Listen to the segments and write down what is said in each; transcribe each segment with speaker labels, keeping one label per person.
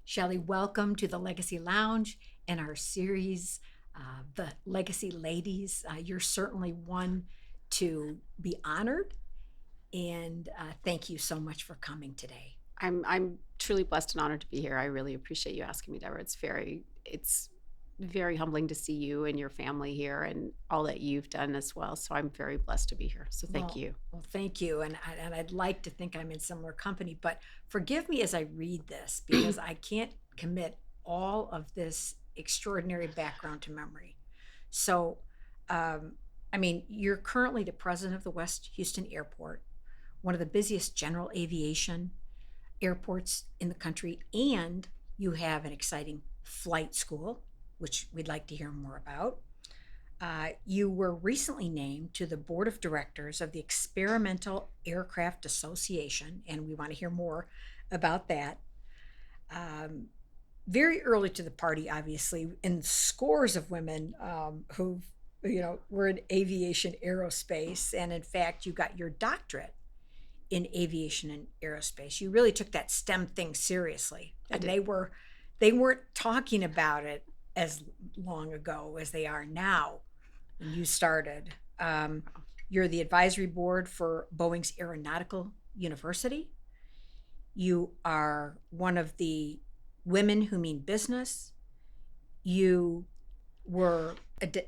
Speaker 1: Shelly, welcome to the Legacy Lounge and our series, The Legacy Ladies. You're certainly one to be honored, and thank you so much for coming today.
Speaker 2: I'm truly blessed and honored to be here. I really appreciate you asking me, Deborah. It's very humbling to see you and your family here and all that you've done as well. So I'm very blessed to be here. So thank
Speaker 1: Well,
Speaker 2: you.
Speaker 1: well, thank you, and I'd like to think I'm in similar company, but forgive me as I read this because I can't commit all of this extraordinary background to memory. So, you're currently the president of the West Houston Airport, one of the busiest general aviation airports in the country, and you have an exciting flight school, which we'd like to hear more about. You were recently named to the board of directors of the Experimental Aircraft Association, and we want to hear more about that. Um, Very early to the party, obviously, and scores of women who, were in aviation aerospace, and in fact, you got your doctorate in aviation and aerospace. You really took that STEM thing seriously,
Speaker 2: I
Speaker 1: and
Speaker 2: did.
Speaker 1: they weren't talking about it as long ago as they are now when you started. Um, you're the advisory board for Boeing's Aeronautical University. You are one of the women who mean business. You were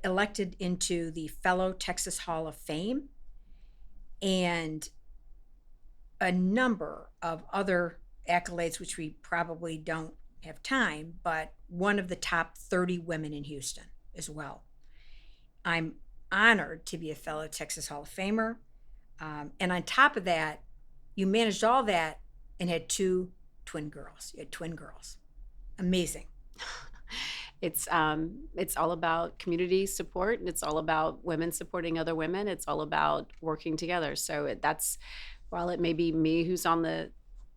Speaker 1: elected into the Fellow Texas Hall of Fame and a number of other accolades, which we probably don't have time, but one of the top 30 women in Houston as well. I'm honored to be a fellow Texas Hall of Famer. And on top of that, you managed all that and had two twin girls. You had twin girls. Amazing.
Speaker 2: It's all about community support, and it's all about women supporting other women. It's all about working together. That's while it may be me who's on the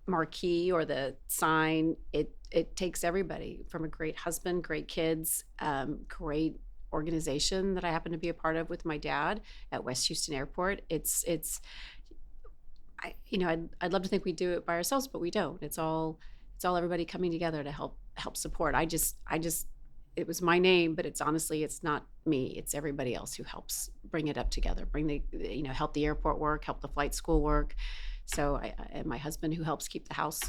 Speaker 2: marquee or the sign, it takes everybody from a great husband, great kids, great organization that I happen to be a part of with my dad at West Houston Airport. I'd love to think we do it by ourselves, but we don't. It's all everybody coming together to help support. I just it was my name, but it's not me. It's everybody else who helps bring it up together, bring help the airport work, help the flight school work. So and my husband who helps keep the house,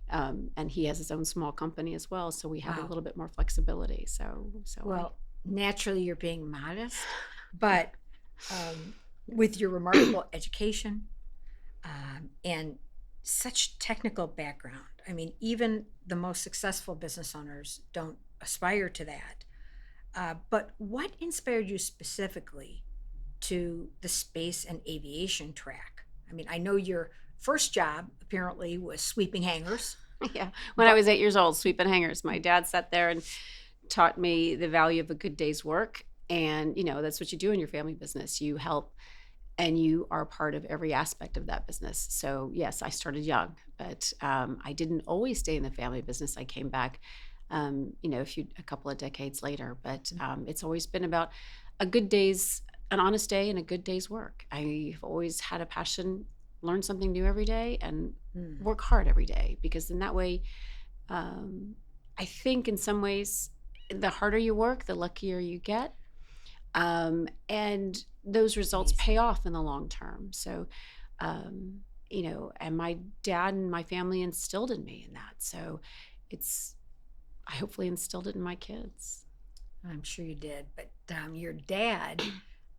Speaker 2: and he has his own small company as well. So we have a
Speaker 1: Wow.
Speaker 2: little bit more flexibility. So
Speaker 1: Well, naturally, you're being modest, but with your remarkable education and such technical background, I mean, even the most successful business owners don't aspire to that. But what inspired you specifically to the space and aviation track? I mean, I know your first job apparently was sweeping hangars,
Speaker 2: yeah, when I
Speaker 1: but
Speaker 2: was 8 years old, sweeping hangers, my dad sat there and taught me the value of a good day's work. And that's what you do in your family business. You help and you are part of every aspect of that business. So yes, I started young, but I didn't always stay in the family business. I came back, a couple of decades later. But it's always been about an honest day, and a good day's work. I've always had a passion, learn something new every day, and
Speaker 1: mm,
Speaker 2: work hard every day. Because in that way, I think in some ways, the harder you work, the luckier you get, and those results
Speaker 1: amazing.
Speaker 2: pay off in the long term. So, and my dad and my family instilled in me in that. So, it's I hopefully instilled it in my kids.
Speaker 1: I'm sure you did. But your dad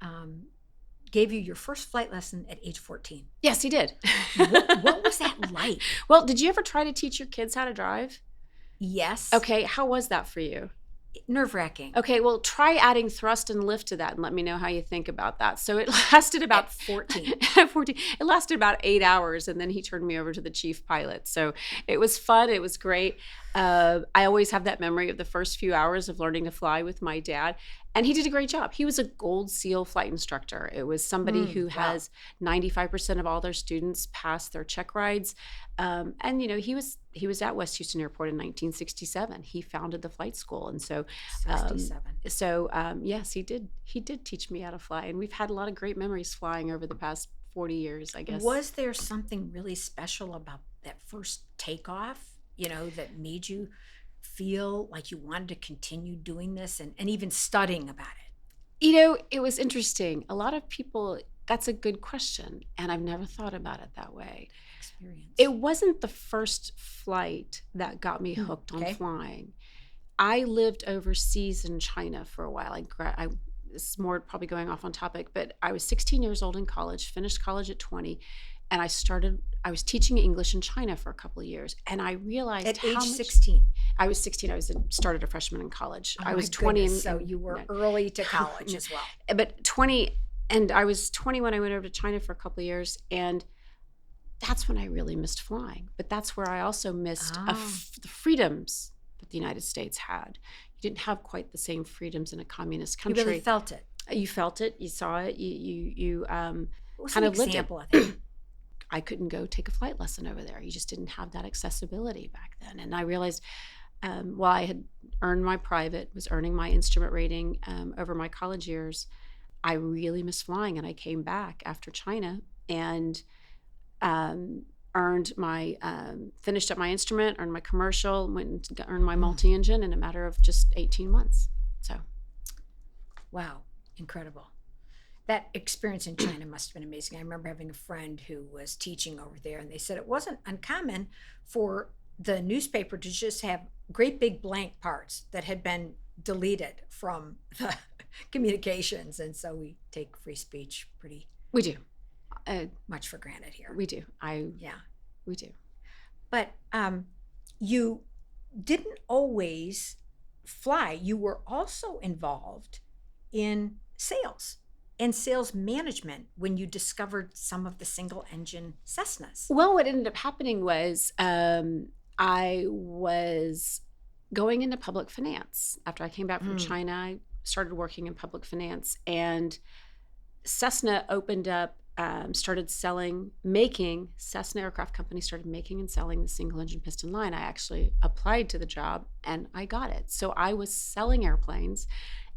Speaker 1: um, gave you your first flight lesson at age 14.
Speaker 2: Yes, he did.
Speaker 1: What was that like?
Speaker 2: Well, did you ever try to teach your kids how to drive?
Speaker 1: Yes,
Speaker 2: Okay, how was that for you?
Speaker 1: nerve wracking
Speaker 2: Okay, well, try adding thrust and lift to that and let me know how you think about that. So it lasted
Speaker 1: at
Speaker 2: about
Speaker 1: 14.
Speaker 2: at 14. It lasted about 8 hours, and then he turned me over to the chief pilot. So it was fun. It was great. I always have that memory of the first few hours of learning to fly with my dad. And he did a great job. He was a Gold SEAL flight instructor. It was somebody who
Speaker 1: Wow.
Speaker 2: has 95% of all their students pass their check rides. And he was at West Houston Airport in 1967. He founded the flight school, and um,
Speaker 1: 67.
Speaker 2: yes, he did teach me how to fly, and we've had a lot of great memories flying over the past 40 years, I guess.
Speaker 1: Was there something really special about that first takeoff, that made you feel like you wanted to continue doing this and even studying about it?
Speaker 2: It was interesting. A lot of people, that's a good question. And I've never thought about it that way.
Speaker 1: Experience.
Speaker 2: It wasn't the first flight that got me hooked on
Speaker 1: okay.
Speaker 2: flying. I lived overseas in China for a while. This is more probably going off on topic, but I was 16 years old in college, finished college at 20, and I was teaching English in China for a couple of years, and I realized
Speaker 1: At
Speaker 2: how
Speaker 1: age
Speaker 2: much.
Speaker 1: 16.
Speaker 2: I was 16. Started a freshman in college.
Speaker 1: Oh
Speaker 2: I
Speaker 1: my
Speaker 2: was 20,
Speaker 1: goodness. So you were early to college as well.
Speaker 2: But 20, and I was 20 when I went over to China for a couple of years, and that's when I really missed flying. But that's where I also missed the freedoms that the United States had. You didn't have quite the same freedoms in a communist country.
Speaker 1: You really felt it.
Speaker 2: You felt it. You saw it. You
Speaker 1: What's
Speaker 2: kind
Speaker 1: an
Speaker 2: of lived it.
Speaker 1: example of it?
Speaker 2: I couldn't go take a flight lesson over there. You just didn't have that accessibility back then. And I realized while I had earned my private, was earning my instrument rating over my college years, I really missed flying. And I came back after China and earned my, finished up my instrument, earned my commercial, went and earned my multi-engine in a matter of just 18 months. So.
Speaker 1: Wow, incredible. That experience in China must have been amazing. I remember having a friend who was teaching over there, and they said it wasn't uncommon for the newspaper to just have great big blank parts that had been deleted from the communications. And so we take free speech pretty
Speaker 2: We do.
Speaker 1: much for granted here.
Speaker 2: We do.
Speaker 1: Yeah.
Speaker 2: We do.
Speaker 1: But you didn't always fly. You were also involved in sales and sales management when you discovered some of the single engine Cessnas.
Speaker 2: Well, what ended up happening was I was going into public finance. After I came back from China, I started working in public finance, and Cessna opened up, started making, Cessna Aircraft Company started making and selling the single engine piston line. I actually applied to the job and I got it. So I was selling airplanes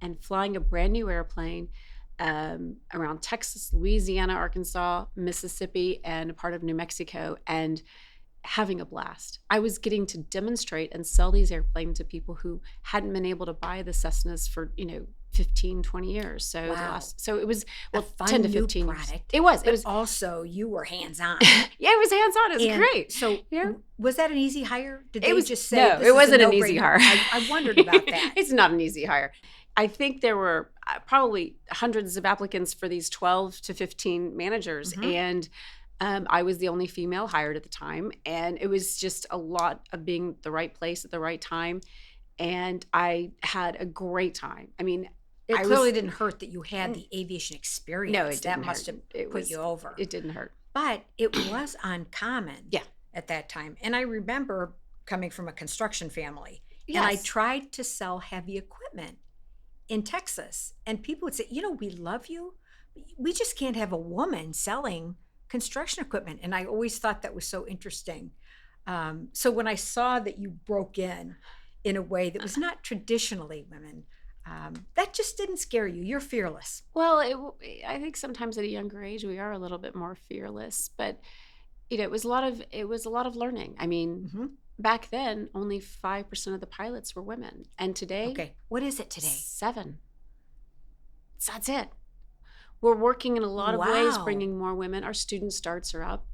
Speaker 2: and flying a brand new airplane around Texas, Louisiana, Arkansas, Mississippi, and a part of New Mexico, and having a blast. I was getting to demonstrate and sell these airplanes to people who hadn't been able to buy the Cessnas for, 15, 20 years. So
Speaker 1: Wow.
Speaker 2: it was,
Speaker 1: A fun
Speaker 2: 10 to
Speaker 1: new
Speaker 2: 15 years.
Speaker 1: product.
Speaker 2: It was.
Speaker 1: But
Speaker 2: It was.
Speaker 1: also you were hands-on.
Speaker 2: Yeah, it was hands-on. It was
Speaker 1: And
Speaker 2: great.
Speaker 1: So
Speaker 2: Yeah.
Speaker 1: was that an easy hire? Did
Speaker 2: It
Speaker 1: they
Speaker 2: was
Speaker 1: just say
Speaker 2: no,
Speaker 1: this
Speaker 2: it
Speaker 1: is
Speaker 2: wasn't
Speaker 1: a
Speaker 2: an easy
Speaker 1: no-brainer?
Speaker 2: hire.
Speaker 1: I wondered about that.
Speaker 2: It's not an easy hire. I think there were probably hundreds of applicants for these 12 to 15 managers, and I was the only female hired at the time, and it was just a lot of being the right place at the right time, and I had a great time. I mean,
Speaker 1: It
Speaker 2: I
Speaker 1: clearly
Speaker 2: was,
Speaker 1: didn't hurt that you had the aviation experience.
Speaker 2: no, it
Speaker 1: That
Speaker 2: didn't
Speaker 1: must
Speaker 2: hurt.
Speaker 1: have
Speaker 2: It
Speaker 1: put
Speaker 2: was,
Speaker 1: you over.
Speaker 2: it didn't hurt.
Speaker 1: But it was uncommon
Speaker 2: Yeah.
Speaker 1: at that time. And I remember coming from a construction family, and I
Speaker 2: Yes.
Speaker 1: tried to sell heavy equipment in Texas. And people would say, we love you. We just can't have a woman selling construction equipment. And I always thought that was so interesting. So when I saw that you broke in a way that was not traditionally women, that just didn't scare you. You're fearless.
Speaker 2: Well, I think sometimes at a younger age we are a little bit more fearless, but it was a lot of learning. I mean, back then only 5% of the pilots were women, and today,
Speaker 1: Okay. What is it today?
Speaker 2: 7. So that's it. We're working in a lot of ways,
Speaker 1: Wow.
Speaker 2: bringing more women. Our student starts are up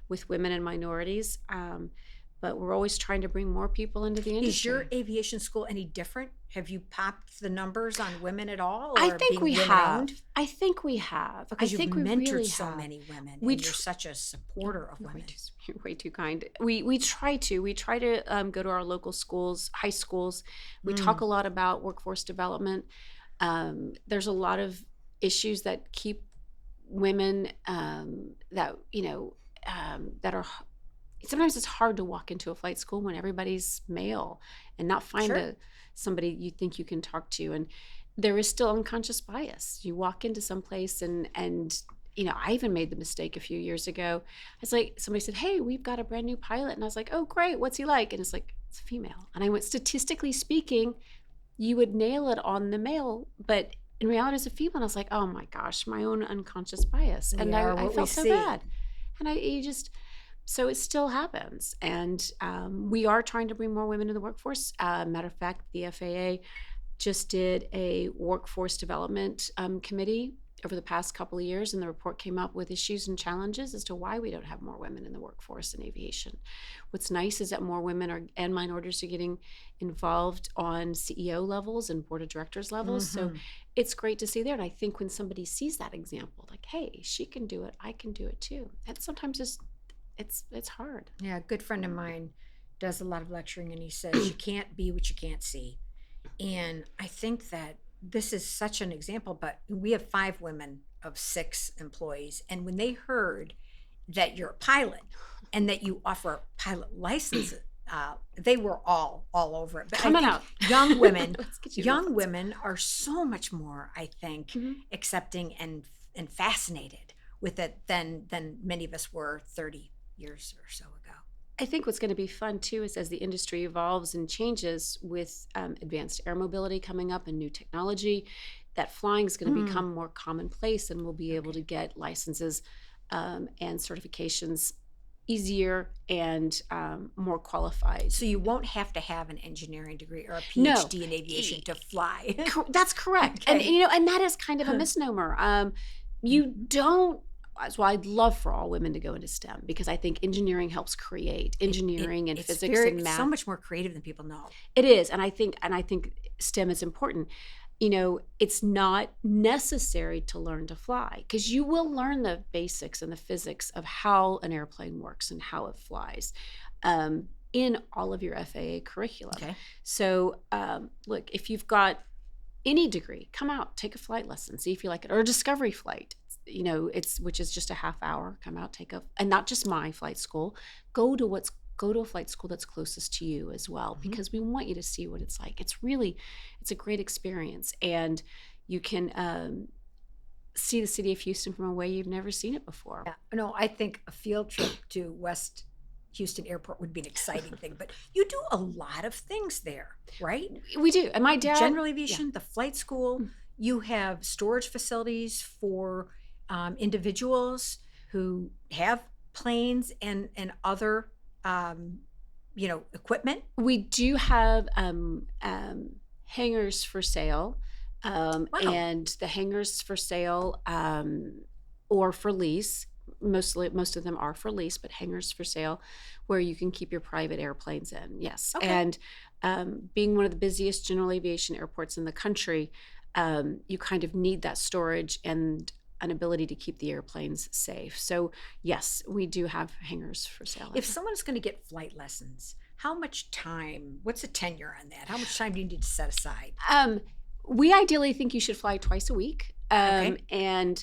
Speaker 2: with women and minorities, but we're always trying to bring more people into the industry.
Speaker 1: Is your aviation school any different? Have you popped the numbers on women at all?
Speaker 2: I
Speaker 1: or
Speaker 2: think
Speaker 1: being
Speaker 2: we
Speaker 1: women-owned?
Speaker 2: have. I think we have.
Speaker 1: Because
Speaker 2: I think
Speaker 1: you've
Speaker 2: we
Speaker 1: mentored
Speaker 2: really
Speaker 1: so
Speaker 2: have.
Speaker 1: many women.
Speaker 2: We
Speaker 1: And you're
Speaker 2: tr-
Speaker 1: such a supporter of
Speaker 2: You're
Speaker 1: women.
Speaker 2: You're way too kind. We try to go to our local schools, high schools. We talk a lot about workforce development. There's a lot of issues that keep women that are. Sometimes it's hard to walk into a flight school when everybody's male and not find
Speaker 1: Sure.
Speaker 2: somebody you think you can talk to. And there is still unconscious bias. You walk into some place and I even made the mistake a few years ago. It's like somebody said, "Hey, we've got a brand new pilot." And I was like, "Oh, great. What's he like?" And it's like, "It's a female." And I went, statistically speaking, you would nail it on the male, but in reality, it's a female. And I was like, "Oh my gosh, my own unconscious bias."
Speaker 1: We
Speaker 2: And
Speaker 1: are
Speaker 2: I
Speaker 1: what we
Speaker 2: felt so
Speaker 1: see.
Speaker 2: bad. And So it still happens. And we are trying to bring more women in the workforce. Matter of fact, the FAA just did a workforce development committee over the past couple of years, and the report came up with issues and challenges as to why we don't have more women in the workforce in aviation. What's nice is that more women and minorities are getting involved on CEO levels and board of directors levels. So it's great to see there. And I think when somebody sees that example, like, hey, she can do it, I can do it too. And sometimes it's hard.
Speaker 1: Yeah, a good friend of mine does a lot of lecturing, and he says you can't be what you can't see. And I think that this is such an example, but we have 5 women of 6 employees. And when they heard that you're a pilot and that you offer pilot licenses, they were all over it. But
Speaker 2: Coming
Speaker 1: I
Speaker 2: out.
Speaker 1: think young women,
Speaker 2: Let's get you
Speaker 1: young
Speaker 2: reference.
Speaker 1: women are so much more, I think, accepting and fascinated with it than many of us were 30 years or so ago.
Speaker 2: I think what's going to be fun too is as the industry evolves and changes with advanced air mobility coming up and new technology, that flying is going to become more commonplace, and we'll be able to get licenses and certifications easier and more qualified.
Speaker 1: So you won't have to have an engineering degree or a
Speaker 2: No.
Speaker 1: PhD in aviation to fly.
Speaker 2: That's correct.
Speaker 1: Okay.
Speaker 2: And and that is kind of a misnomer. You don't. That's why I'd love for all women to go into STEM, because I think engineering helps create engineering and
Speaker 1: It's
Speaker 2: physics
Speaker 1: very,
Speaker 2: and math.
Speaker 1: so much more creative than people know.
Speaker 2: It is, and I think STEM is important. It's not necessary to learn to fly, because you will learn the basics and the physics of how an airplane works and how it flies in all of your FAA curriculum.
Speaker 1: Okay.
Speaker 2: So look, if you've got any degree, come out, take a flight lesson, see if you like it, or a discovery flight. Which is just a half hour. Come out, and not just my flight school. Go to a flight school that's closest to you as well, because we want you to see what it's like. It's a great experience, and you can see the city of Houston from a way you've never seen it before.
Speaker 1: Yeah. No, I think a field trip to West Houston Airport would be an exciting thing, but you do a lot of things there, right?
Speaker 2: We do, and my dad.
Speaker 1: General aviation, the flight school. You have storage facilities for individuals who have planes and other equipment.
Speaker 2: We do have hangars for sale,
Speaker 1: Wow.
Speaker 2: and the hangars for sale or for lease. Most of them are for lease, but hangars for sale where you can keep your private airplanes in. Yes,
Speaker 1: Okay.
Speaker 2: and being one of the busiest general aviation airports in the country, you kind of need that storage and an ability to keep the airplanes safe. So yes, we do have hangars for sale.
Speaker 1: If someone's going to get flight lessons, how much time, what's the tenure on that? How much time do you need to set aside?
Speaker 2: We ideally think you should fly twice a week,
Speaker 1: Okay.
Speaker 2: and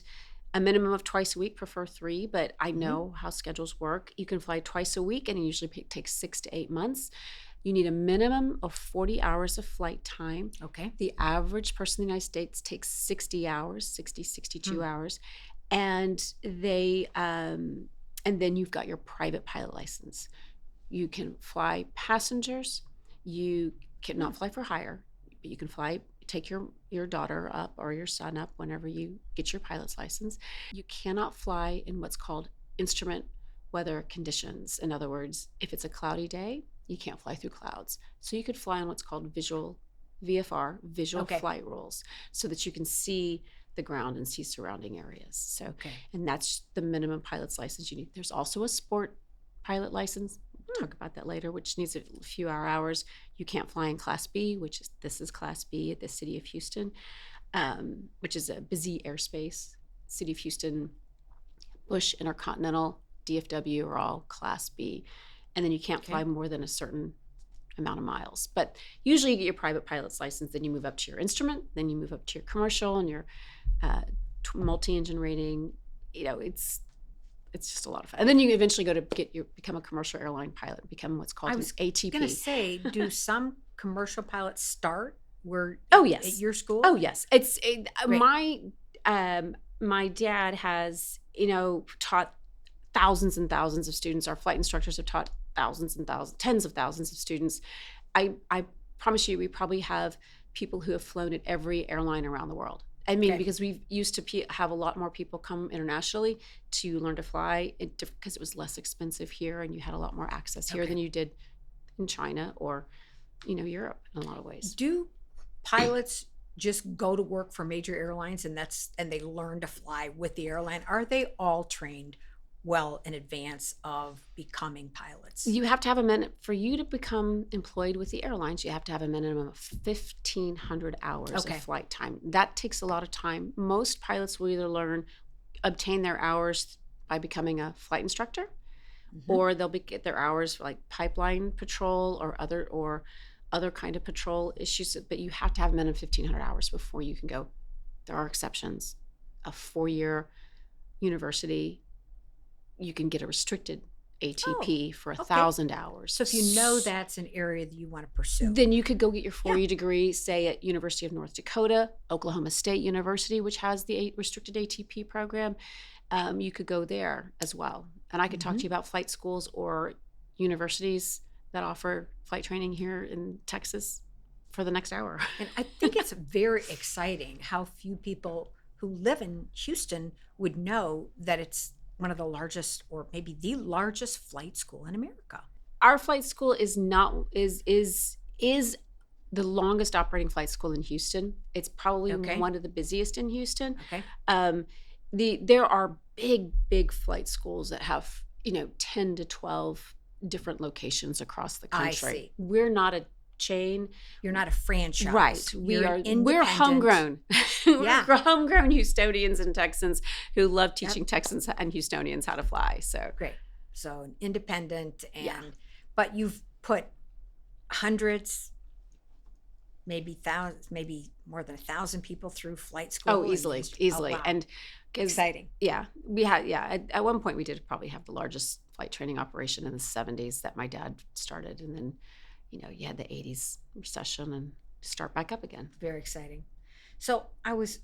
Speaker 2: a minimum of twice a week, prefer 3, but I know how schedules work. You can fly twice a week, and it usually takes 6 to 8 months. You need a minimum of 40 hours of flight time.
Speaker 1: Okay.
Speaker 2: The average person in the United States takes 60 hours, 62 hours. And and then you've got your private pilot license. You can fly passengers. You cannot fly for hire, but you can take your daughter up or your son up whenever you get your pilot's license. You cannot fly in what's called instrument weather conditions. In other words, if it's a cloudy day, you can't fly through clouds. So you could fly on what's called VFR, visual
Speaker 1: Okay.
Speaker 2: flight rules, so that you can see the ground and see surrounding areas. So,
Speaker 1: Okay.
Speaker 2: and that's the minimum pilot's license you need. There's also a sport pilot license. We'll talk about that later, which needs a few hours. You can't fly in Class B, this is Class B at the city of Houston, which is a busy airspace. City of Houston, Bush, Intercontinental, DFW are all Class B. And then you can't fly more than a certain amount of miles. But usually you get your private pilot's license, then you move up to your instrument, then you move up to your commercial and your multi-engine rating. It's just a lot of fun. And then you eventually go to become a commercial airline pilot, become what's called
Speaker 1: I
Speaker 2: an
Speaker 1: was
Speaker 2: ATP.
Speaker 1: going to say, do some commercial pilots start
Speaker 2: yes.
Speaker 1: at your school?
Speaker 2: Oh yes,
Speaker 1: Great.
Speaker 2: my dad has taught thousands and thousands of students. Our flight instructors have taught tens of thousands of students. I promise you, we probably have people who have flown at every airline around the world, I mean,
Speaker 1: Okay.
Speaker 2: because we used to have a lot more people come internationally to learn to fly because it was less expensive here, and you had a lot more access here
Speaker 1: Okay.
Speaker 2: than you did in China or, Europe in a lot of ways.
Speaker 1: Do pilots just go to work for major airlines and they learn to fly with the airline? Are they all trained well in advance of becoming pilots?
Speaker 2: You have to have a minute for you to become employed with the airlines. You have to have a minimum of 1,500 hours of
Speaker 1: Okay.
Speaker 2: flight time. That takes a lot of time. Most pilots will either obtain their hours by becoming a flight instructor,
Speaker 1: Mhm.
Speaker 2: or they'll get their hours for like pipeline patrol or other kind of patrol issues. But you have to have a minimum of 1,500 hours before you can go. There are exceptions. A 4-year university, you can get a restricted
Speaker 1: Oh,
Speaker 2: ATP for
Speaker 1: okay.
Speaker 2: 1,000 hours.
Speaker 1: So if you know that's an area that you want to pursue.
Speaker 2: Then you could go get your
Speaker 1: Yeah.
Speaker 2: 4-year degree, say at University of North Dakota, Oklahoma State University, which has the restricted ATP program. You could go there as well. And I could talk to you about flight schools or universities that offer flight training here in Texas for the next hour.
Speaker 1: And I think it's very exciting how few people who live in Houston would know that it's one of the largest, or maybe the largest, flight school in America.
Speaker 2: Our flight school is not is the longest operating flight school in Houston. It's probably
Speaker 1: Okay.
Speaker 2: one of the busiest in Houston.
Speaker 1: Okay.
Speaker 2: There are big flight schools that have 10 to 12 different locations across the
Speaker 1: I
Speaker 2: country.
Speaker 1: see.
Speaker 2: We're not a chain,
Speaker 1: You're not a franchise.
Speaker 2: right?
Speaker 1: You're
Speaker 2: We're
Speaker 1: independent.
Speaker 2: homegrown.
Speaker 1: Yeah.
Speaker 2: We're homegrown Houstonians and Texans who love teaching Texans and Houstonians how to fly. So
Speaker 1: Great. So an independent,
Speaker 2: Yeah.
Speaker 1: but you've put hundreds, maybe thousands, maybe more than 1,000 people through flight school.
Speaker 2: easily.
Speaker 1: Oh, wow.
Speaker 2: And 'cause-
Speaker 1: Exciting.
Speaker 2: Yeah, we had. Yeah, at one point we did probably have the largest flight training operation in the '70s that my dad started, and then, you had the '80s recession and start back up again.
Speaker 1: Very exciting. So I was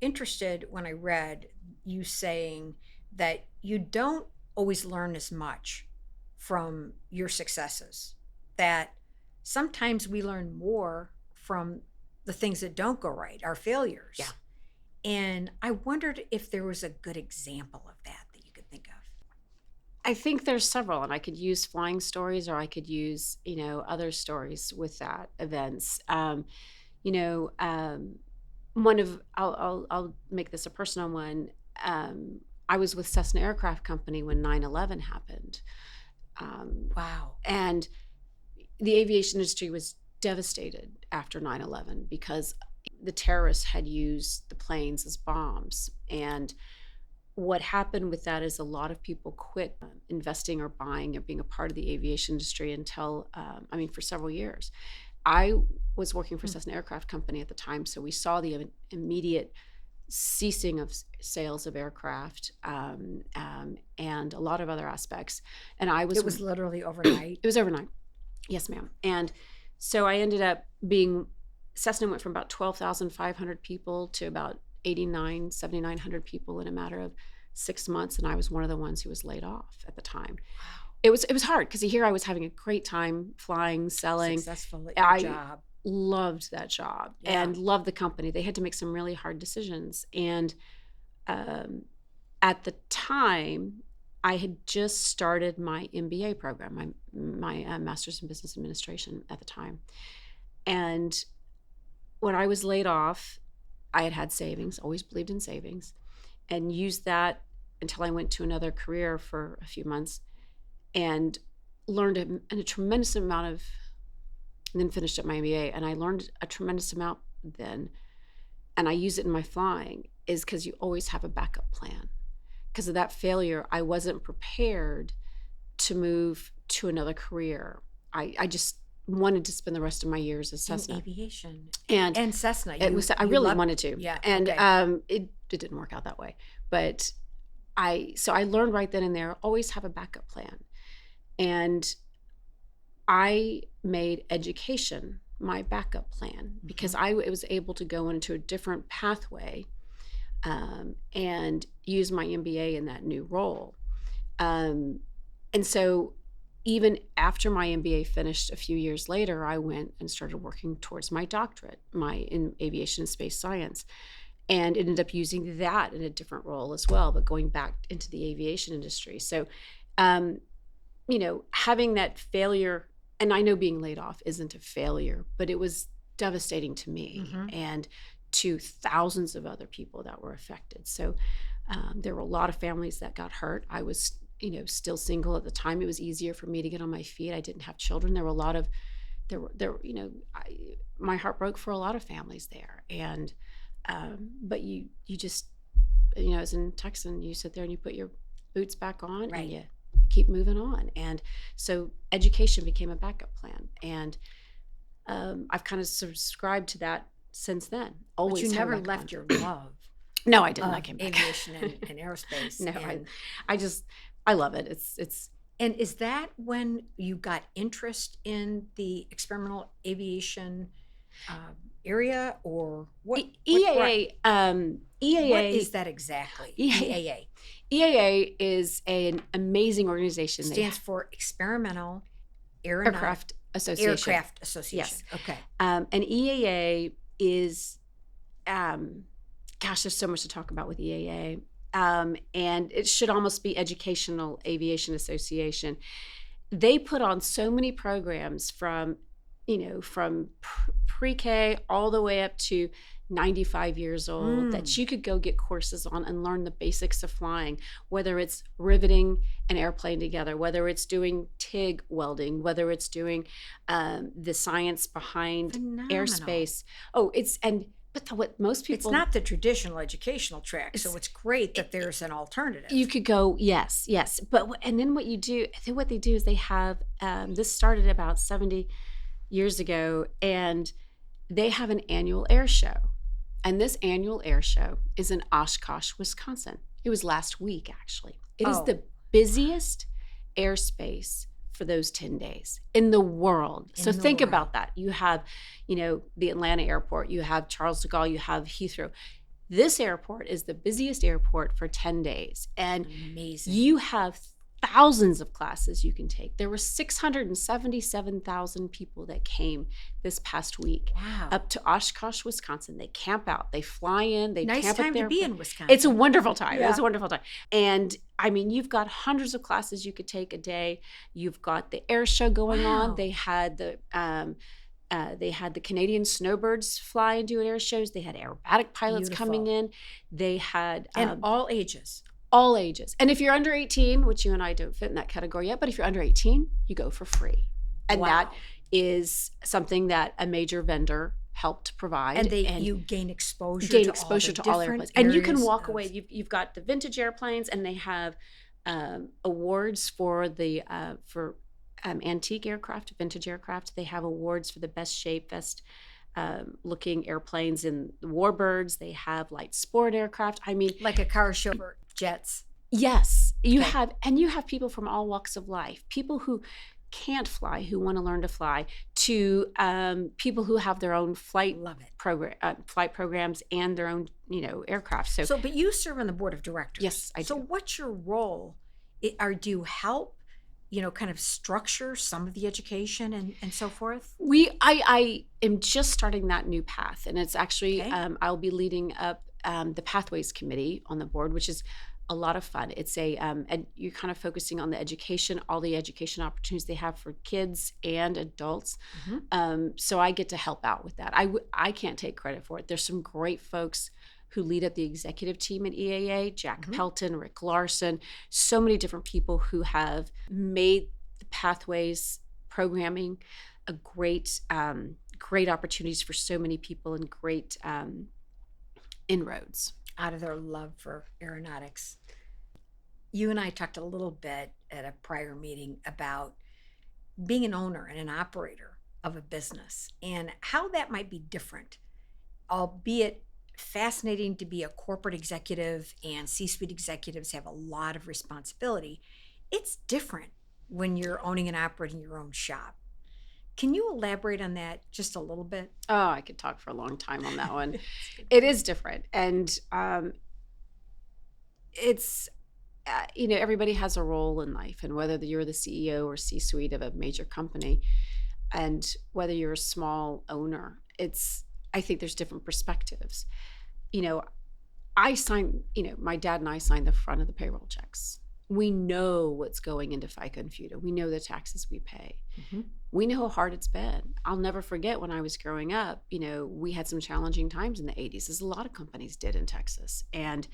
Speaker 1: interested when I read you saying that you don't always learn as much from your successes, that sometimes we learn more from the things that don't go right, our failures.
Speaker 2: Yeah.
Speaker 1: And I wondered if there was a good example of that you could think of.
Speaker 2: I think there's several, and I could use flying stories, or I could use other stories with that events. You know, one of I'll make this a personal one. I was with Cessna Aircraft Company when 9/11 happened,
Speaker 1: Wow.
Speaker 2: and the aviation industry was devastated after 9/11 because the terrorists had used the planes as bombs. And what happened with that is a lot of people quit investing or buying or being a part of the aviation industry until, for several years. I was working for Cessna Aircraft Company at the time, so we saw the immediate ceasing of sales of aircraft, and a lot of other aspects. And
Speaker 1: It was literally overnight.
Speaker 2: it was overnight. Yes, ma'am. And so I ended up Cessna went from about 12,500 people to about 7,900 people in a matter of 6 months. And I was one of the ones who was laid off at the time.
Speaker 1: Wow.
Speaker 2: It was hard because here I was having a great time flying, selling.
Speaker 1: Successful at your
Speaker 2: I
Speaker 1: job.
Speaker 2: loved that job and loved the company. They had to make some really hard decisions. And at the time, I had just started my MBA program, my Master's in Business Administration at the time. And when I was laid off, I had savings, always believed in savings, and used that until I went to another career for a few months and learned a tremendous amount of, and then finished up my MBA. And I learned a tremendous amount then, and I use it in my flying, is because you always have a backup plan. Because of that failure, I wasn't prepared to move to another career. I just wanted to spend the rest of my years as Cessna.
Speaker 1: In aviation.
Speaker 2: And
Speaker 1: Cessna.
Speaker 2: I really wanted to.
Speaker 1: Yeah.
Speaker 2: And
Speaker 1: okay.
Speaker 2: it didn't work out that way. But I learned right then and there, always have a backup plan. And I made education my backup plan because I was able to go into a different pathway and use my MBA in that new role. And so even after my MBA finished a few years later, I went and started working towards my doctorate, in aviation and space science. and ended up using that in a different role as well, but going back into the aviation industry. So, having that failure, and I know being laid off isn't a failure, but it was devastating to me and to thousands of other people that were affected. So there were a lot of families that got hurt. I was, still single at the time. It was easier for me to get on my feet. I didn't have children. There were a lot of, my heart broke for a lot of families there. And, but you just, as in Texan, you sit there and you put your boots back on and you keep moving on. And so education became a backup plan. And I've kind of subscribed to that since then. Always.
Speaker 1: But you never left your love.
Speaker 2: No, I didn't. I came back.
Speaker 1: Aviation and aerospace.
Speaker 2: No, I love it. It's.
Speaker 1: And is that when you got interest in the experimental aviation area, or what?
Speaker 2: EAA. EAA.
Speaker 1: What is that exactly? EAA.
Speaker 2: EAA is an amazing organization.
Speaker 1: Stands for Experimental
Speaker 2: Aircraft Association.
Speaker 1: Aircraft Association.
Speaker 2: Yes.
Speaker 1: Okay.
Speaker 2: And EAA is, there's so much to talk about with EAA. And it should almost be Educational Aviation Association. They put on so many programs from pre-K all the way up to 95 years old that you could go get courses on and learn the basics of flying, whether it's riveting an airplane together, whether it's doing TIG welding, whether it's doing the science behind airspace. But what most people...
Speaker 1: It's not the traditional educational track, so it's great that there's an alternative.
Speaker 2: You could go, yes. And then what they do is they have, this started about 70 years ago, and they have an annual air show. And this annual air show is in Oshkosh, Wisconsin. It was last week, actually. It is the busiest airspace for those 10 days in the world. So think about that. You have, the Atlanta airport, you have Charles de Gaulle, you have Heathrow. This airport is the busiest airport for 10 days. And
Speaker 1: amazing.
Speaker 2: You have thousands of classes you can take. There were 677,000 people that came this past week up to Oshkosh, Wisconsin. They camp out, they fly in, they
Speaker 1: nice
Speaker 2: camp
Speaker 1: time
Speaker 2: up there.
Speaker 1: to be in Wisconsin.
Speaker 2: It's a wonderful time. Yeah. It's a wonderful time. And you've got hundreds of classes you could take a day. You've got the air show going on. They had the Canadian snowbirds fly and do air shows. They had aerobatic pilots coming in. They had
Speaker 1: and all ages.
Speaker 2: All ages. And if you're under 18, which you and I don't fit in that category yet, but if you're under 18, you go for free. And that is something that a major vendor helped provide.
Speaker 1: And you gain exposure to all airplanes.
Speaker 2: And you can walk away. You've got the vintage airplanes, and they have awards for the antique aircraft, vintage aircraft. They have awards for the best shape, best looking airplanes in the warbirds. They have light sport aircraft.
Speaker 1: Like a car show for jets.
Speaker 2: Yes, you have people from all walks of life, people who can't fly, who want to learn to fly, to people who have their own flight programs and their own aircraft.
Speaker 1: But you serve on the board of directors.
Speaker 2: Yes, I do.
Speaker 1: So what's your role? Do you help kind of structure some of the education and so forth?
Speaker 2: I am just starting that new path, and it's actually I'll be leading up the Pathways Committee on the board, which is a lot of fun. It's and you're kind of focusing on the education, all the education opportunities they have for kids and adults. So I get to help out with that. I can't take credit for it. There's some great folks who lead up the executive team at EAA, Jack Pelton, Rick Larson, so many different people who have made the Pathways programming a great opportunities for so many people and great inroads.
Speaker 1: Out of their love for aeronautics. You and I talked a little bit at a prior meeting about being an owner and an operator of a business and how that might be different, albeit fascinating to be a corporate executive, and C-suite executives have a lot of responsibility. It's different when you're owning and operating your own shop. Can you elaborate on that just a little bit?
Speaker 2: Oh, I could talk for a long time on that one. It is different. And it's, everybody has a role in life. And whether you're the CEO or C-suite of a major company, and whether you're a small owner, I think there's different perspectives. I sign, my dad and I sign the front of the payroll checks. We know what's going into FICA and FUTA. We know the taxes we pay.
Speaker 1: Mm-hmm.
Speaker 2: We know how hard it's been. I'll never forget when I was growing up, we had some challenging times in the 80s, as a lot of companies did in Texas. And,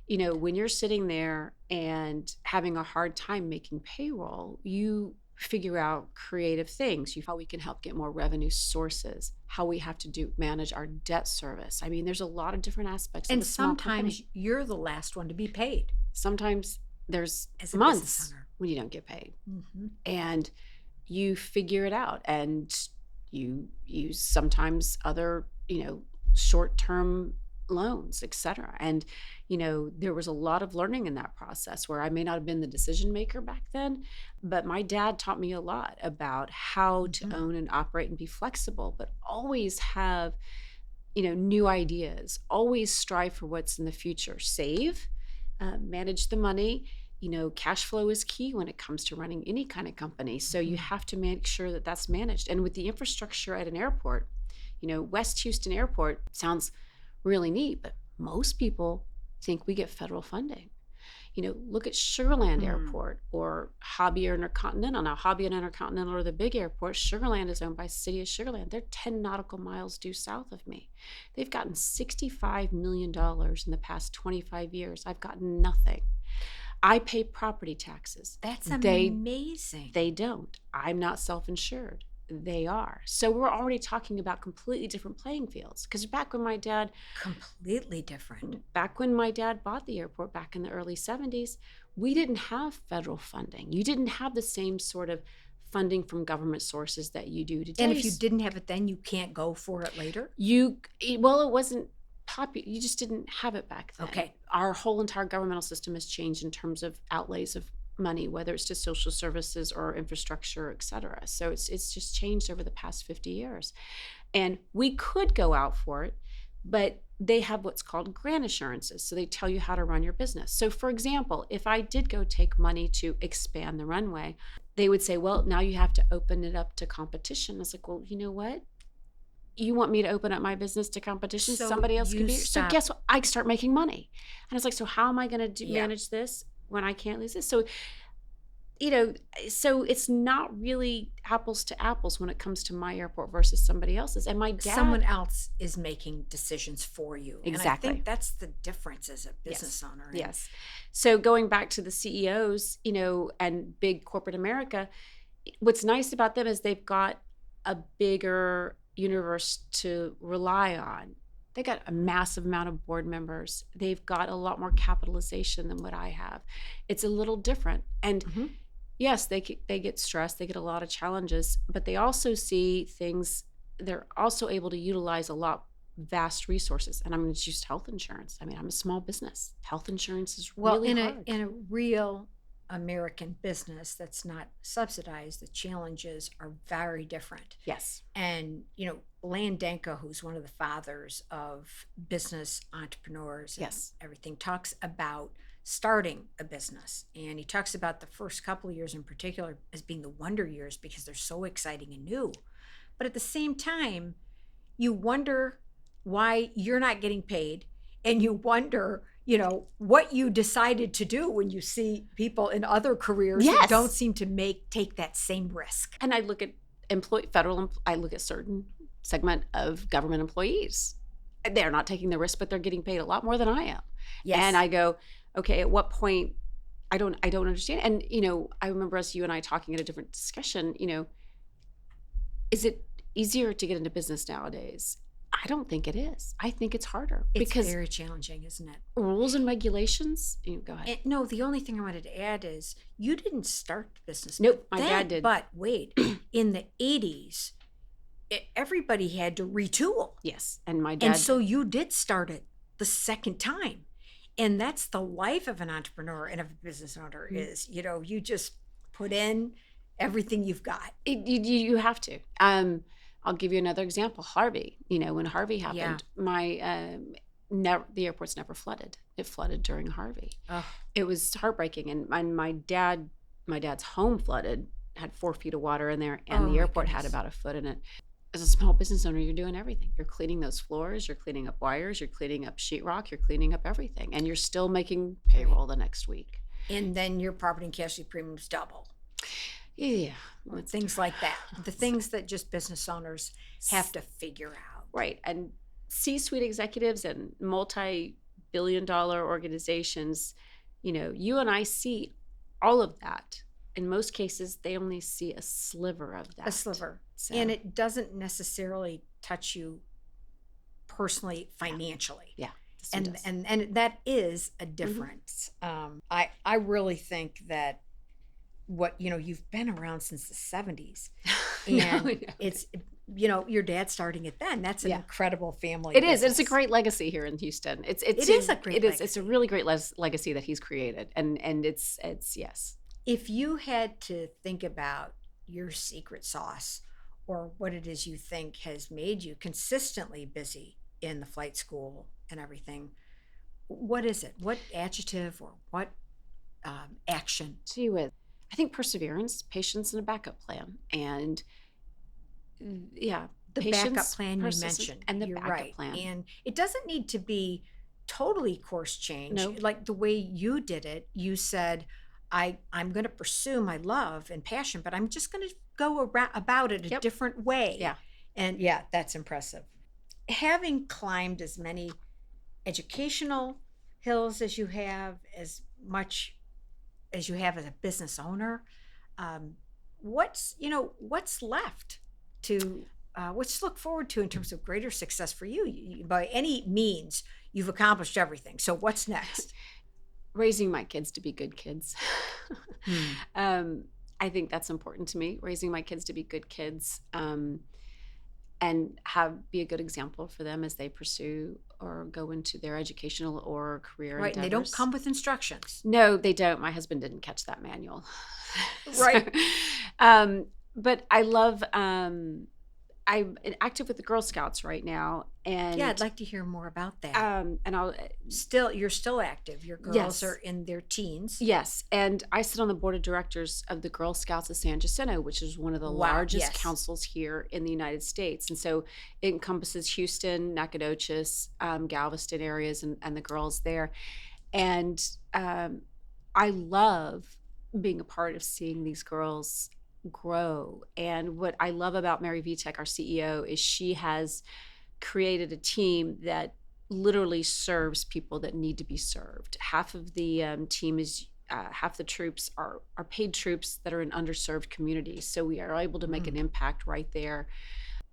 Speaker 2: when you're sitting there and having a hard time making payroll, you figure out creative things, how we can help get more revenue sources, how we have to manage our debt service. I mean, there's a lot of different aspects
Speaker 1: And
Speaker 2: of a small
Speaker 1: sometimes
Speaker 2: company.
Speaker 1: you're the last one to be paid.
Speaker 2: Sometimes there's
Speaker 1: As a business
Speaker 2: months
Speaker 1: owner.
Speaker 2: when you don't get paid.
Speaker 1: Mm-hmm.
Speaker 2: And you figure it out, and you use sometimes other, short-term loans, etc. And, there was a lot of learning in that process where I may not have been the decision maker back then, but my dad taught me a lot about how to
Speaker 1: Mm-hmm.
Speaker 2: own and operate and be flexible, but always have, new ideas, always strive for what's in the future, save, manage the money. Cash flow is key when it comes to running any kind of company. So you have to make sure that that's managed. And with the infrastructure at an airport, West Houston Airport sounds really neat, but most people think we get federal funding. Look at Sugar Land Airport or Hobby or Intercontinental. Now, Hobby and Intercontinental are the big airports. Sugar Land is owned by the city of Sugar Land. They're 10 nautical miles due south of me. They've gotten $65 million in the past 25 years. I've gotten nothing. I pay property taxes.
Speaker 1: That's amazing.
Speaker 2: They don't. I'm not self-insured. They are. So we're already talking about completely different playing fields. Because
Speaker 1: Completely different.
Speaker 2: back when my dad bought the airport back in the early 70s, we didn't have federal funding. You didn't have the same sort of funding from government sources that you do today.
Speaker 1: And if you didn't have it then, you can't go for it later?
Speaker 2: It wasn't popular. You just didn't have it back then.
Speaker 1: Okay.
Speaker 2: Our whole entire governmental system has changed in terms of outlays of money, whether it's to social services or infrastructure, et cetera. So it's just changed over the past 50 years. And we could go out for it, but they have what's called grant assurances. So they tell you how to run your business. So for example, if I did go take money to expand the runway, they would say, well, now you have to open it up to competition. I was like, well, you know what? You want me to open up my business to competition?
Speaker 1: So
Speaker 2: Somebody else could be. So
Speaker 1: stop-
Speaker 2: guess what? I start making money. And I was like, so how am I going to
Speaker 1: Yeah.
Speaker 2: manage this when I can't lose this? So, so it's not really apples to apples when it comes to my airport versus somebody else's. And my dad,
Speaker 1: Someone else is making decisions for you.
Speaker 2: Exactly.
Speaker 1: And I think that's the difference as a business owner. And
Speaker 2: yes. So going back to the CEOs, and big corporate America, what's nice about them is they've got a bigger universe to rely on. They got a massive amount of board members. They've got a lot more capitalization than what I have. It's a little different. And
Speaker 1: Mhm.
Speaker 2: yes, they get stressed. They get a lot of challenges, but they also see things. They're also able to utilize a lot vast resources. And I'm going to use health insurance. I mean, I'm a small business. Health insurance is
Speaker 1: Well,
Speaker 2: really
Speaker 1: in
Speaker 2: hard.
Speaker 1: a real American business that's not subsidized, the challenges are very different.
Speaker 2: Yes.
Speaker 1: And, Landenka, who's one of the fathers of business entrepreneurs and
Speaker 2: Yes.
Speaker 1: everything, talks about starting a business. And he talks about the first couple of years in particular as being the wonder years because they're so exciting and new. But at the same time, you wonder why you're not getting paid, and you wonder, what you decided to do when you see people in other careers
Speaker 2: Yes.
Speaker 1: that don't seem to take that same risk.
Speaker 2: And I look at I look at certain segment of government employees. They're not taking the risk, but they're getting paid a lot more than I am.
Speaker 1: Yes.
Speaker 2: And I go, okay, at what point? I don't understand. And I remember you and I talking at a different discussion. Is it easier to get into business nowadays? I don't think it is. I think it's harder
Speaker 1: It's
Speaker 2: because
Speaker 1: very challenging, isn't it?
Speaker 2: rules and regulations. Go ahead.
Speaker 1: And no, the only thing I wanted to add is you didn't start the business.
Speaker 2: Nope,
Speaker 1: but
Speaker 2: my dad did.
Speaker 1: But wait, in the 80s, everybody had to retool.
Speaker 2: Yes, and my dad.
Speaker 1: And so you did start it the second time. And that's the life of an entrepreneur and of a business owner is, you just put in everything you've got.
Speaker 2: You have to. I'll give you another example. Harvey. When Harvey happened, the airport's never flooded. It flooded during Harvey.
Speaker 1: Oh.
Speaker 2: It was heartbreaking. And my dad's home flooded, had 4 feet of water in there, and
Speaker 1: Oh,
Speaker 2: the
Speaker 1: my
Speaker 2: airport had
Speaker 1: goodness.
Speaker 2: about a foot in it. as a small business owner, you're doing everything. You're cleaning those floors, you're cleaning up wires, you're cleaning up sheetrock, you're cleaning up everything, and you're still making
Speaker 1: Right.
Speaker 2: payroll the next week.
Speaker 1: And then your property and casualty premiums double,
Speaker 2: Yeah,
Speaker 1: or
Speaker 2: that's
Speaker 1: things like that. The
Speaker 2: so-
Speaker 1: things that just business owners have to figure out.
Speaker 2: right. And C-suite executives and multi-billion-dollar organizations, you and I see all of that. In most cases, they only see a sliver of that.
Speaker 1: A sliver.
Speaker 2: So,
Speaker 1: And it doesn't necessarily touch you personally, financially.
Speaker 2: yeah. This one does.
Speaker 1: And that is a difference. I really think that you've been around since the 70s, and
Speaker 2: No.
Speaker 1: it's your dad starting it then. That's an
Speaker 2: Yeah.
Speaker 1: incredible family
Speaker 2: It is. It's a
Speaker 1: business.
Speaker 2: great legacy here in Houston. It
Speaker 1: is a great
Speaker 2: It's a really great legacy that he's created, and it's yes.
Speaker 1: If you had to think about your secret sauce, or what it is you think has made you consistently busy in the flight school and everything, what is it? What adjective or what action?
Speaker 2: Gee whiz. I think perseverance, patience, and a backup plan, and yeah,
Speaker 1: The
Speaker 2: patience,
Speaker 1: backup plan you
Speaker 2: persistence,
Speaker 1: mentioned.
Speaker 2: and the
Speaker 1: You're
Speaker 2: backup
Speaker 1: right.
Speaker 2: plan.
Speaker 1: And it doesn't need to be totally course change.
Speaker 2: No.
Speaker 1: Like the way you did it, you said, I'm going to pursue my love and passion, but I'm just going to go about it a
Speaker 2: Yep.
Speaker 1: different way.
Speaker 2: Yeah.
Speaker 1: And yeah, that's impressive. Having climbed as many educational hills as you have, as much as you have as a business owner, what's left to what's to look forward to in terms of greater success for you? By any means, you've accomplished everything. So what's next?
Speaker 2: Raising my kids to be good kids. I think that's important to me. Raising my kids to be good kids, and be a good example for them as they pursue or go into their educational or career
Speaker 1: Right, and they don't
Speaker 2: endeavors.
Speaker 1: come with instructions.
Speaker 2: No, they don't. My husband didn't catch that manual.
Speaker 1: Right.
Speaker 2: But I love. I'm active with the Girl Scouts right now, and
Speaker 1: Yeah, I'd like to hear more about that.
Speaker 2: and I'll
Speaker 1: You're still active. Your girls
Speaker 2: Yes.
Speaker 1: are in their teens.
Speaker 2: yes, and I sit on the board of directors of the Girl Scouts of San Jacinto, which is one of the
Speaker 1: Wow,
Speaker 2: largest
Speaker 1: yes.
Speaker 2: councils here in the United States, and so it encompasses Houston, Nacogdoches, Galveston areas, and the girls there, and I love being a part of seeing these girls grow. And what I love about Mary Vitek, our CEO, is she has created a team that literally serves people that need to be served. Half of the team is half the troops are paid troops that are in underserved communities. So we are able to make an impact right there.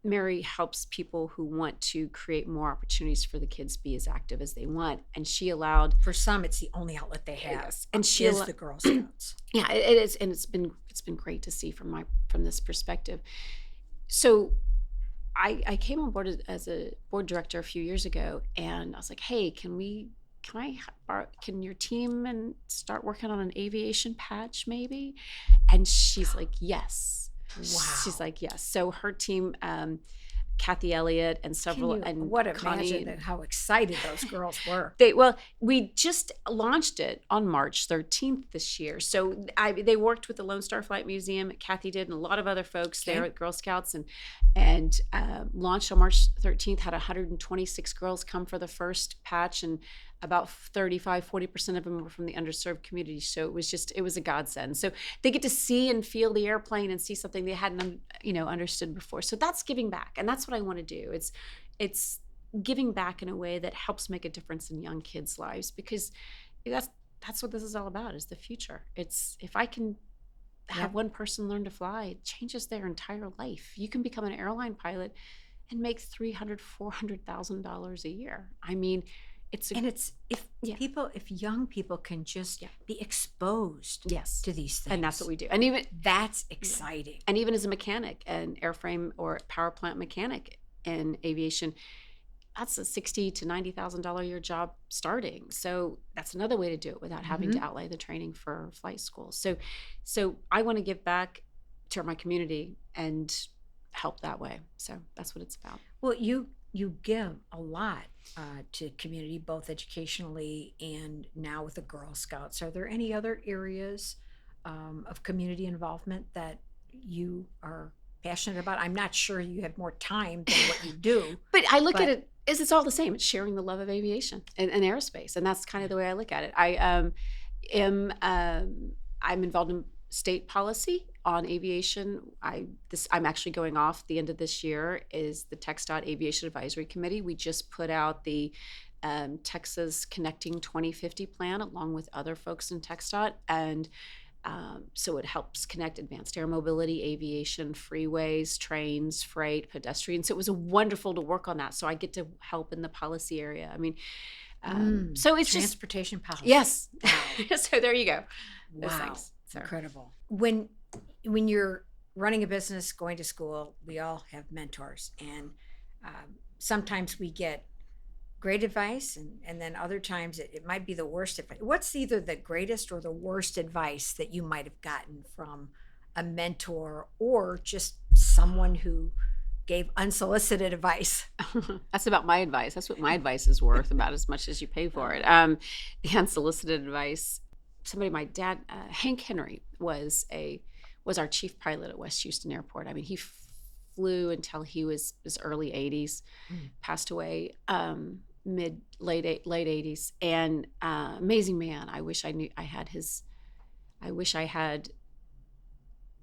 Speaker 2: Mary helps people who want to create more opportunities for the kids to be as active as they want. And she allowed
Speaker 1: For some, it's the only outlet they have.
Speaker 2: Yes. And she
Speaker 1: is
Speaker 2: allo-
Speaker 1: the Girl Scouts.
Speaker 2: yeah, it is, and it's been great to see from this perspective. So I came on board as a board director a few years ago, and I was like, hey, can your team and start working on an aviation patch maybe? And she's like, yes.
Speaker 1: Wow.
Speaker 2: She's like, yes. So her team, Kathy Elliott and several, and Connie,
Speaker 1: imagine how excited those girls were.
Speaker 2: we just launched it on March 13th this year. So they worked with the Lone Star Flight Museum, Kathy did, and a lot of other folks there at Girl Scouts, and launched on March 13th, had 126 girls come for the first patch, and about 40% of them were from the underserved community. So it was a godsend. So they get to see and feel the airplane and see something they hadn't, understood before. So that's giving back. And that's what I want to do. It's giving back in a way that helps make a difference in young kids' lives, because that's what this is all about, is the future. It's, if I can have one person learn to fly, it changes their entire life. You can become an airline pilot and make $300,000-$400,000 a year. I mean, if young people can just be exposed to these things, and that's what we do. And even
Speaker 1: that's exciting.
Speaker 2: And even as a mechanic, an airframe or power plant mechanic in aviation, that's a $60,000 to $90,000 a year job starting. So that's another way to do it without having to outlay the training for flight school. So I want to give back to my community and help that way. So that's what it's about.
Speaker 1: Well, you give a lot to community, both educationally and now with the Girl Scouts. Are there any other areas of community involvement that you are passionate about. I'm not sure you have more time than what you do.
Speaker 2: But I look at
Speaker 1: But-
Speaker 2: it as it's all the same. It's sharing the love of aviation and aerospace, and that's kind of the way I look at it. I am I'm involved in state policy on aviation. I'm actually going off the end of this year is the TxDOT Aviation Advisory Committee. We just put out the Texas Connecting 2050 plan along with other folks in TxDOT, and so it helps connect advanced air mobility, aviation, freeways, trains, freight, pedestrians. So it was wonderful to work on that. So I get to help in the policy area. I mean, so it's just
Speaker 1: transportation policy.
Speaker 2: yes.
Speaker 1: Wow.
Speaker 2: So there you go. Those
Speaker 1: Wow.
Speaker 2: things. So.
Speaker 1: Incredible. When you're running a business, going to school, we all have mentors, and sometimes we get great advice, and then other times it might be the worst advice. What's either the greatest or the worst advice that you might have gotten from a mentor or just someone who gave unsolicited advice?
Speaker 2: That's about my advice. That's what my advice is worth, about as much as you pay for it. The unsolicited advice. My dad, Hank Henry, was our chief pilot at West Houston Airport. I mean, he flew until he was his early 80s, passed away late 80s, and amazing man. I wish I had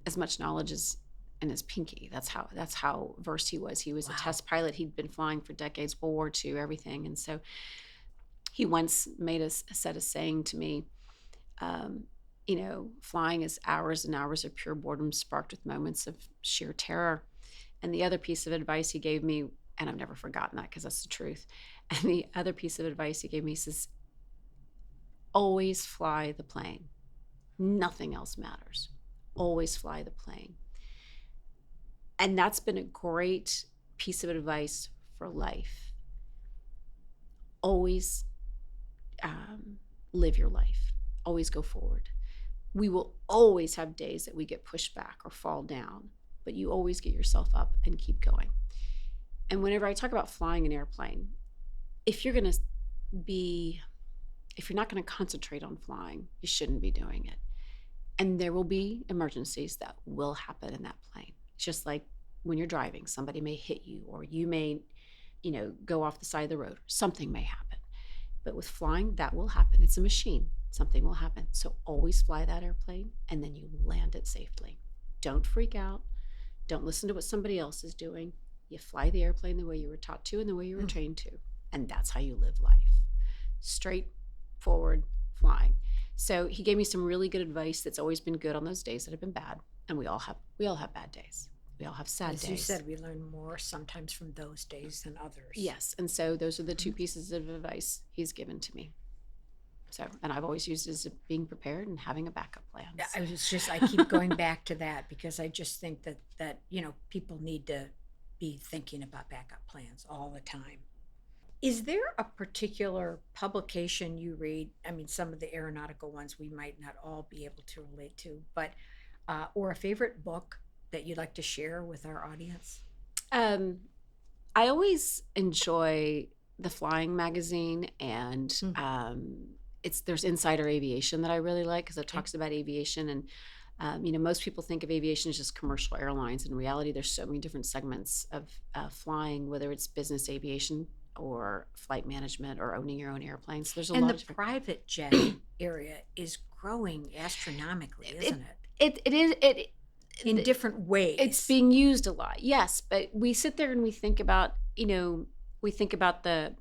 Speaker 2: as much knowledge as in his pinky. That's how versed he was. He was
Speaker 1: Wow.
Speaker 2: a test pilot. He'd been flying for decades, World War II, everything. And so he once said a saying to me, flying is hours and hours of pure boredom sparked with moments of sheer terror. And the other piece of advice he gave me, and I've never forgotten that because that's the truth. And the other piece of advice he gave me says, always fly the plane. Nothing else matters. Always fly the plane. And that's been a great piece of advice for life. Always live your life. Always go forward. We will always have days that we get pushed back or fall down, but you always get yourself up and keep going. And whenever I talk about flying an airplane, if you're not going to concentrate on flying, you shouldn't be doing it. And there will be emergencies that will happen in that plane. It's just like when you're driving, somebody may hit you, or you may, go off the side of the road. Something may happen. But with flying, that will happen. It's a machine. Something will happen. So always fly that airplane, and then you land it safely. Don't freak out. Don't listen to what somebody else is doing. You fly the airplane the way you were taught to and the way you were trained to. And that's how you live life. Straight forward flying. So he gave me some really good advice that's always been good on those days that have been bad. And we all have bad days. We all have sad days.
Speaker 1: As you said, we learn more sometimes from those days than others.
Speaker 2: Yes. And so those are the two pieces of advice he's given to me. So, and I've always used it as being prepared and having a backup plan.
Speaker 1: Yeah, I keep going back to that because I just think that people need to be thinking about backup plans all the time. Is there a particular publication you read? I mean, some of the aeronautical ones we might not all be able to relate to, but or a favorite book that you'd like to share with our audience?
Speaker 2: I always enjoy the Flying magazine, and there's Insider Aviation that I really like because it talks about aviation. And most people think of aviation as just commercial airlines. In reality, there's so many different segments of flying, whether it's business aviation or flight management or owning your own airplanes. There's a lot of different.
Speaker 1: Private jet area is growing astronomically, isn't it?
Speaker 2: It is.
Speaker 1: In different ways.
Speaker 2: It's being used a lot, yes. But we sit there and we think about, the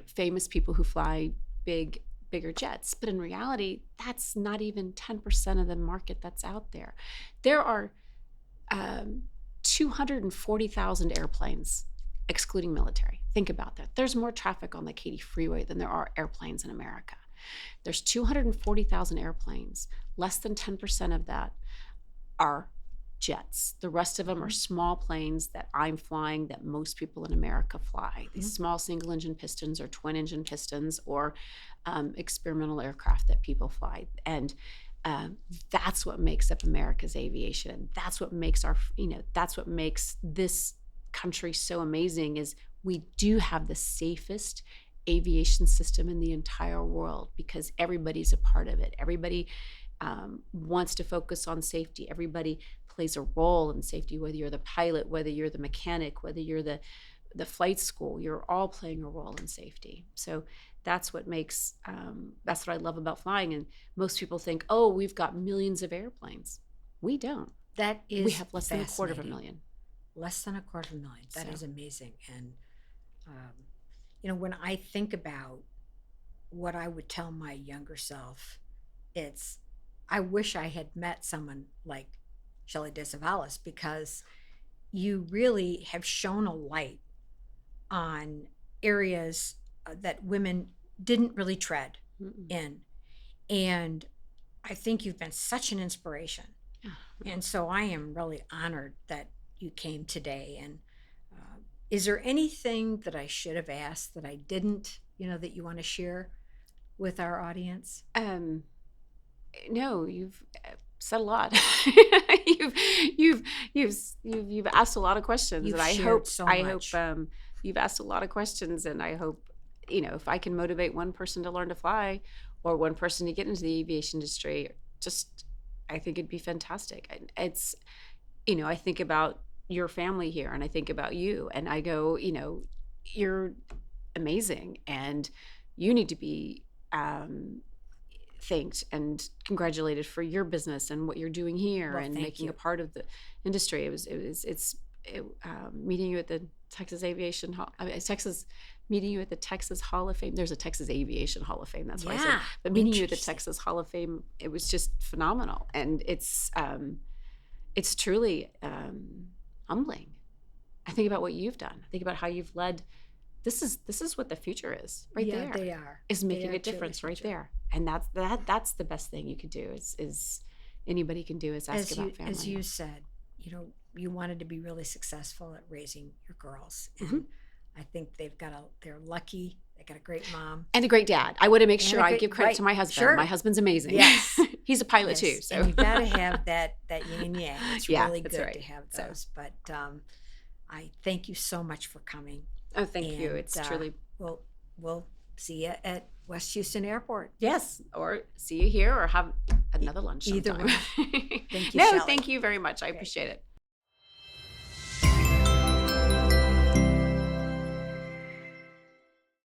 Speaker 2: famous people who fly bigger jets. But in reality, that's not even 10% of the market that's out there. There are 240,000 airplanes, excluding military. Think about that. There's more traffic on the Katy Freeway than there are airplanes in America. There's 240,000 airplanes. Less than 10% of that are jets. The rest of them are small planes that I'm flying that most people in America fly. These small single engine pistons or twin engine pistons or experimental aircraft that people fly. And that's what makes up America's aviation. And that's what makes that's what makes this country so amazing is we do have the safest aviation system in the entire world because everybody's a part of it. Everybody wants to focus on safety. Everybody plays a role in safety, whether you're the pilot, whether you're the mechanic, whether you're the flight school, you're all playing a role in safety. So that's what makes, that's what I love about flying. And most people think, oh, we've got millions of airplanes. We don't.
Speaker 1: That is
Speaker 2: We have less than a quarter of a
Speaker 1: fascinating.
Speaker 2: million.
Speaker 1: Less than a quarter of a million. That
Speaker 2: So.
Speaker 1: is amazing. And, when I think about what I would tell my younger self, it's, I wish I had met someone like Shelly deZevallos, because you really have shown a light on areas that women didn't really tread
Speaker 2: Mm-mm.
Speaker 1: in. And I think you've been such an inspiration. And so I am really honored that you came today. And is there anything that I should have asked that I didn't, that you want to share with our audience?
Speaker 2: No, you've said a lot. you've asked a lot of questions,
Speaker 1: You've
Speaker 2: and I
Speaker 1: shared
Speaker 2: hope
Speaker 1: so
Speaker 2: I
Speaker 1: much.
Speaker 2: hope you've asked a lot of questions, and I hope if I can motivate one person to learn to fly, or one person to get into the aviation industry, I think it'd be fantastic. And it's I think about your family here, and I think about you, and I go, you're amazing, and you need to be thanked and congratulated for your business and what you're doing here,
Speaker 1: Well,
Speaker 2: and
Speaker 1: thank
Speaker 2: making
Speaker 1: you.
Speaker 2: a part of the industry. Meeting you at the Texas Aviation Hall, meeting you at the Texas Hall of Fame. There's a Texas Aviation Hall of Fame. That's why I said.
Speaker 1: Yeah,
Speaker 2: But meeting you at the
Speaker 1: interesting.
Speaker 2: Texas Hall of Fame, it was just phenomenal, and it's truly humbling. I think about what you've done. I think about how you've led. This is what the future is right
Speaker 1: Yeah,
Speaker 2: there.
Speaker 1: they are.
Speaker 2: Is
Speaker 1: They
Speaker 2: making
Speaker 1: are
Speaker 2: a
Speaker 1: truly
Speaker 2: difference right
Speaker 1: future.
Speaker 2: there, and that's the best thing you could do. Is anybody can do is ask about family.
Speaker 1: As you said, you wanted to be really successful at raising your girls, and
Speaker 2: Mhm.
Speaker 1: I think they're lucky. They got a great mom.
Speaker 2: And a great dad. I want to make
Speaker 1: And
Speaker 2: sure
Speaker 1: a
Speaker 2: I
Speaker 1: great-
Speaker 2: give credit to
Speaker 1: right,
Speaker 2: my husband.
Speaker 1: sure.
Speaker 2: My husband's amazing.
Speaker 1: Yes.
Speaker 2: He's a pilot too.
Speaker 1: Yes,
Speaker 2: So
Speaker 1: and you got to have that yin and yang. It's
Speaker 2: Yeah,
Speaker 1: really
Speaker 2: that's
Speaker 1: good
Speaker 2: right.
Speaker 1: to have
Speaker 2: So.
Speaker 1: those. But I thank you so much for coming.
Speaker 2: Oh, thank you.
Speaker 1: And,
Speaker 2: It's truly
Speaker 1: we'll see you at West Houston Airport.
Speaker 2: yes. Or see you here, or have another lunch
Speaker 1: Either
Speaker 2: sometime.
Speaker 1: Thank you,
Speaker 2: No,
Speaker 1: Shelly.
Speaker 2: thank you very much. I
Speaker 1: Okay.
Speaker 2: appreciate it.